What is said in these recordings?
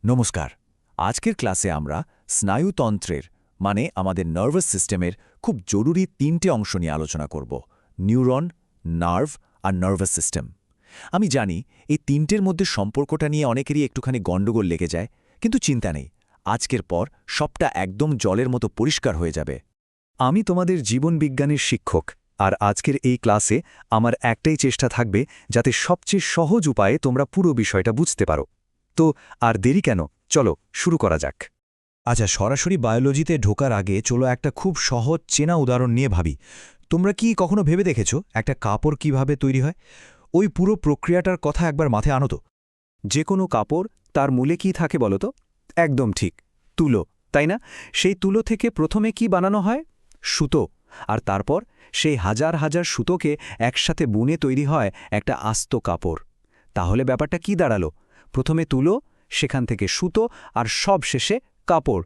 নমস্কার। আজকের ক্লাসে আমরা স্নায়ুতন্ত্রের মানে আমাদের নার্ভাস সিস্টেমের খুব জরুরি তিনটে অংশ নিয়ে আলোচনা করব: নিউরন, নার্ভ আর নার্ভাস সিস্টেম। আমি জানি এই তিনটের মধ্যে সম্পর্কটা নিয়ে অনেকেরই একটুখানি গণ্ডগোল লেগে যায়, কিন্তু চিন্তা নেই, আজকের পর সবটা একদম জলের মতো পরিষ্কার হয়ে যাবে। আমি তোমাদের জীবনবিজ্ঞানের শিক্ষক, আর আজকের এই ক্লাসে আমার একটাই চেষ্টা থাকবে যাতে সবচেয়ে সহজ উপায়ে তোমরা পুরো বিষয়টা বুঝতে পারো। তো আর দেরি কেন, চলো শুরু করা যাক। আচ্ছা, সরাসরি বায়োলজিতে ঢোকার আগে চলো একটা খুব সহজ চেনা উদাহরণ নিয়ে ভাবি। তোমরা কি কখনো ভেবে দেখেছো একটা কাপড় কিভাবে তৈরি হয়? ওই পুরো প্রক্রিয়াটার কথা একবার মাথায় আনো তো। যে কোনো কাপড়, তার মূলে কি থাকে বলো তো? একদম ঠিক, তুলো, তাই না? সেই তুলো থেকে প্রথমে কি বানানো হয়? সুতো। আর তারপর সেই হাজার হাজার সুতোকে একসাথে বুনে তৈরি হয় একটা আস্ত কাপড়। তাহলে ব্যাপারটা কি দাঁড়ালো? প্রথমে তুলো, সেখান থেকে সুতো, আর সব শেষে কাপড়।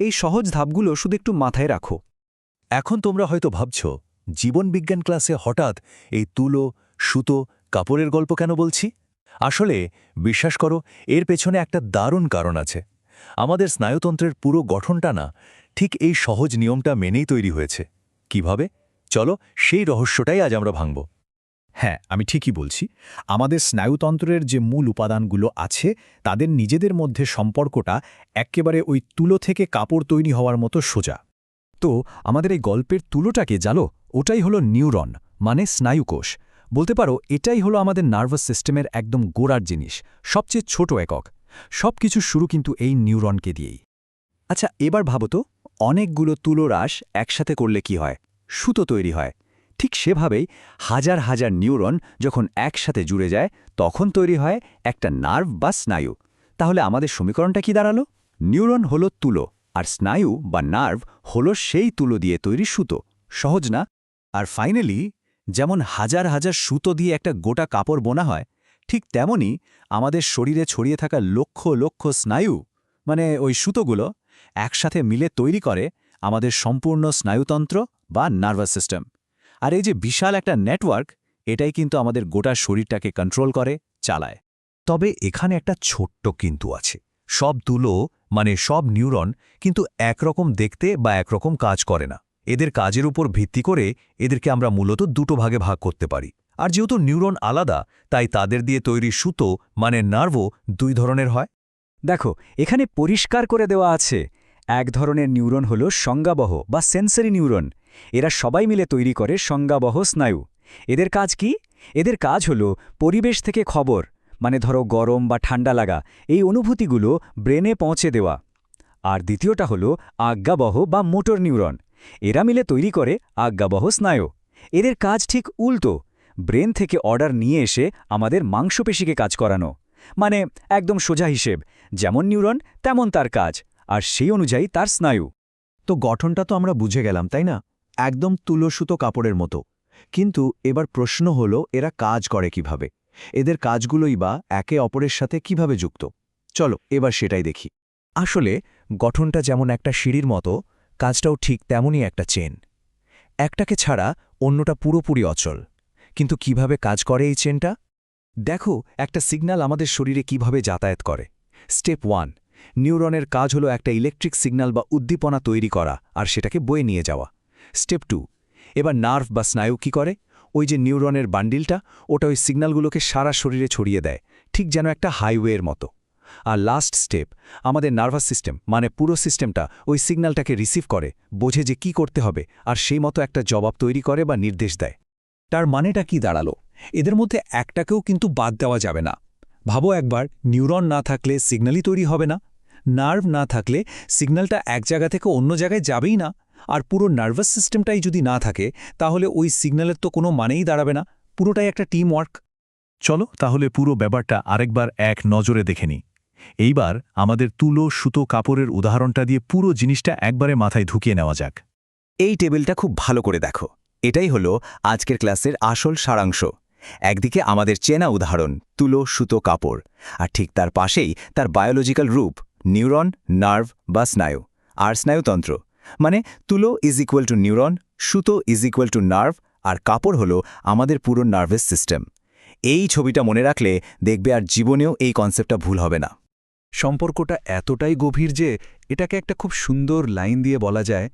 এই সহজ ধাপগুলো শুধু একটু মাথায় রাখো। এখন তোমরা হয়তো ভাবছ, জীবনবিজ্ঞান ক্লাসে হঠাৎ এই তুলো, সুতো, কাপড়ের গল্প কেন বলছি? আসলে বিশ্বাস করো, এর পেছনে একটা দারুণ কারণ আছে। আমাদের স্নায়ুতন্ত্রের পুরো গঠনটা না ঠিক এই সহজ নিয়মটা মেনেই তৈরি হয়েছে। কিভাবে? চলো সেই রহস্যটাই আজ আমরা ভাঙব। হ্যাঁ, আমি ঠিকই বলছি। আমাদের স্নায়ুতন্ত্রের যে মূল উপাদানগুলো আছে তাদের নিজেদের মধ্যে সম্পর্কটা এক্কেবারে ওই তুলো থেকে কাপড় তৈরি হওয়ার মতো সোজা। তো আমাদের এই গল্পের তুলোটাকে জানো, ওটাই হলো নিউরন, মানে স্নায়ুকোষ। বলতে পারো এটাই হলো আমাদের নার্ভাস সিস্টেমের একদম গোড়ার জিনিস, সবচেয়ে ছোট একক। সব কিছু শুরু কিন্তু এই নিউরনকে দিয়েই। আচ্ছা, এবার ভাবো তো, অনেকগুলো তুলো রাশ একসাথে করলে কি হয়? সুতো তৈরি হয়। ঠিক সেভাবেই হাজার হাজার নিউরন যখন একসাথে জুড়ে যায়, তখন তৈরি হয় একটা নার্ভ বা স্নায়ু। তাহলে আমাদের সমীকরণটা কি দাঁড়ালো? নিউরন হলো তুলো, আর স্নায়ু বা নার্ভ হলো সেই তুলো দিয়ে তৈরি সুতো। সহজ না? আর ফাইনালি, যেমন হাজার হাজার সুতো দিয়ে একটা গোটা কাপড় বোনা হয়, ঠিক তেমনি আমাদের শরীরে ছড়িয়ে থাকা লক্ষ লক্ষ স্নায়ু, মানে ওই সুতোগুলো একসাথে মিলে তৈরি করে আমাদের সম্পূর্ণ স্নায়ুতন্ত্র বা নার্ভাস সিস্টেম। আর এই যে বিশাল একটা নেটওয়ার্ক, এটাই কিন্তু আমাদের গোটা শরীরটাকে কন্ট্রোল করে, চালায়। তবে এখানে একটা ছোট্ট কিন্তু আছে। সব তুলো মানে সব নিউরন কিন্তু একরকম দেখতে বা একরকম কাজ করে না। এদের কাজের উপর ভিত্তি করে এদেরকে আমরা মূলত দুটো ভাগে ভাগ করতে পারি। আর যেহেতু নিউরন আলাদা, তাই তাদের দিয়ে তৈরি সুতো মানে নার্ভও দুই ধরনের হয়। দেখো, এখানে পরিষ্কার করে দেওয়া আছে, এক ধরনের নিউরন হলো সংজ্ঞাবহ বা সেন্সরি নিউরন। এরা সবাই মিলে তৈরি করে সংজ্ঞাবহ স্নায়ু। এদের কাজ কি? এদের কাজ হলো পরিবেশ থেকে খবর, মানে ধরো গরম বা ঠান্ডা লাগা, এই অনুভূতিগুলো ব্রেনে পৌঁছে দেওয়া। আর দ্বিতীয়টা হলো আজ্ঞাবহ বা মোটর নিউরন। এরা মিলে তৈরি করে আজ্ঞাবহ স্নায়ু। এদের কাজ ঠিক উল্টো, ব্রেন থেকে অর্ডার নিয়ে এসে আমাদের মাংসপেশিকে কাজ করানো। মানে একদম সোজা হিসেব, যেমন নিউরন তেমন তার কাজ, আর সেই অনুযায়ী তার স্নায়ু। তো গঠনটা তো আমরা বুঝে গেলাম, তাই না? একদম তুলো সুতো কাপড়ের মতো। কিন্তু এবার প্রশ্ন হলো, এরা কাজ করে কিভাবে? এদের কাজগুলোই বা একে অপরের সাথে কিভাবে যুক্ত? চলো এবার সেটাই দেখি। আসলে গঠনটা যেমন একটা সিঁড়ির মতো, কাজটাও ঠিক তেমনই একটা চেন। একটাকে ছাড়া অন্যটা পুরোপুরি অচল। কিন্তু কিভাবে কাজ করে এই চেনটা? দেখো, একটা সিগন্যাল আমাদের শরীরে কিভাবে যাতায়াত করে। স্টেপ 1, নিউরনের কাজ হলো একটা ইলেকট্রিক সিগন্যাল বা উদ্দীপনা তৈরি করা আর সেটাকে বয়ে নিয়ে যাওয়া। স্টেপ 2, এবার নার্ভ বা স্নায়ু কি করে? ওই যে নিউরনের বান্ডিলটা, ওটা ওই সিগন্যালগুলোকে সারা শরীরে ছড়িয়ে দেয়, ঠিক যেন একটা হাইওয়ের মতো। আর লাস্ট স্টেপ, আমাদের নার্ভাস সিস্টেম মানে পুরো সিস্টেমটা ওই সিগন্যালটাকে রিসিভ করে, বোঝে যে কি করতে হবে, আর সেই মতো একটা জবাব তৈরি করে বা নির্দেশ দেয়। তার মানেটা কি দাঁড়ালো? এদের মধ্যে একটাকেও কিন্তু বাদ দেওয়া যাবে না। ভাবো একবার, নিউরন না থাকলে সিগন্যালই তৈরি হবে না, নার্ভ না থাকলে সিগন্যালটা এক জায়গা থেকে অন্য জায়গায় যাবেই না, আর পুরো নার্ভাস সিস্টেমটাই যদি না থাকে তাহলে ওই সিগন্যালের তো কোনো মানেই দাঁড়াবে না। পুরোটাই একটা টিম ওয়ার্ক। চলো তাহলে পুরো ব্যাপারটা আরেকবার এক নজরে দেখে নিই। এইবার আমাদের তুলো সুতো কাপড়ের উদাহরণটা দিয়ে পুরো জিনিসটা একবারে মাথায় ঢুকিয়ে নেওয়া যাক। এই টেবিলটা খুব ভালো করে দেখো। এটাই হলো আজকের ক্লাসের আসল সারাংশ। একদিকে আমাদের চেনা উদাহরণ তুলো সুতো কাপড়, আর ঠিক তার পাশেই তার বায়োলজিক্যাল রূপ নিউরন, নার্ভ বা স্নায়ু। আর স্নায়ুতন্ত্র মানে তুলো ইজ ইকুয়াল টু নিউরন, সুতো ইজ ইকুয়াল টু নার্ভ, আর কাপড় হলো আমাদের পুরো নার্ভাস সিস্টেম। এই ছবিটা মনে রাখলে দেখবে আর জীবনেও এই কনসেপ্টটা ভুল হবে না। সম্পর্কটা এতটাই গভীর যে এটাকে একটা খুব সুন্দর লাইন দিয়ে বলা যায়,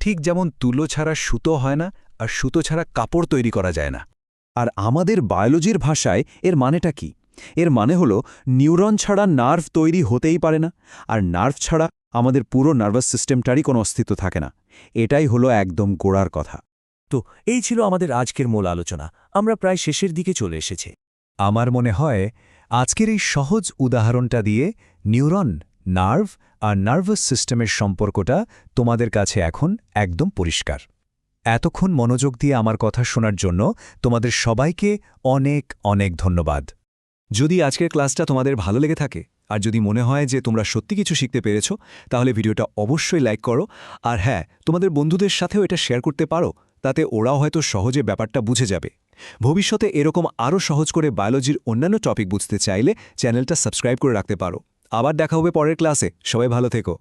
ঠিক যেমন তুলো ছাড়া সুতো হয় না আর সুতো ছাড়া কাপড় তৈরি করা যায় না। আর আমাদের বায়োলজির ভাষায় এর মানেটা কি? এর মানে হলো নিউরন ছাড়া নার্ভ তৈরি হতেই পারে না, আর নার্ভ ছাড়া আমাদের পুরো নার্ভাস সিস্টেমটারই কোনো অস্তিত্ব থাকে না। এটাই হলো একদম গোড়ার কথা। তো এই ছিল আমাদের আজকের মূল আলোচনা। আমরা প্রায় শেষের দিকে চলে এসেছি। আমার মনে হয় আজকের এই সহজ উদাহরণটা দিয়ে নিউরন, নার্ভ আর নার্ভাস সিস্টেমের সম্পর্কটা তোমাদের কাছে এখন একদম পরিষ্কার। এতক্ষণ মনোযোগ দিয়ে আমার কথা শোনার জন্য তোমাদের সবাইকে অনেক অনেক ধন্যবাদ। যদি আজকের ক্লাসটা তোমাদের ভালো লেগে থাকে আর যদি মনে হয় যে তোমরা সত্যি কিছু শিখতে পেরেছো, তাহলে ভিডিওটা অবশ্যই লাইক করো। আর হ্যাঁ, তোমাদের বন্ধুদের সাথেও এটা শেয়ার করতে পারো, তাতে ওরাও হয়তো সহজে ব্যাপারটা বুঝে যাবে। ভবিষ্যতে এরকম আরও সহজ করে বায়োলজির অন্যান্য টপিক বুঝতে চাইলে চ্যানেলটা সাবস্ক্রাইব করে রাখতে পারো। আবার দেখা হবে পরের ক্লাসে। সবাই ভালো থেকো।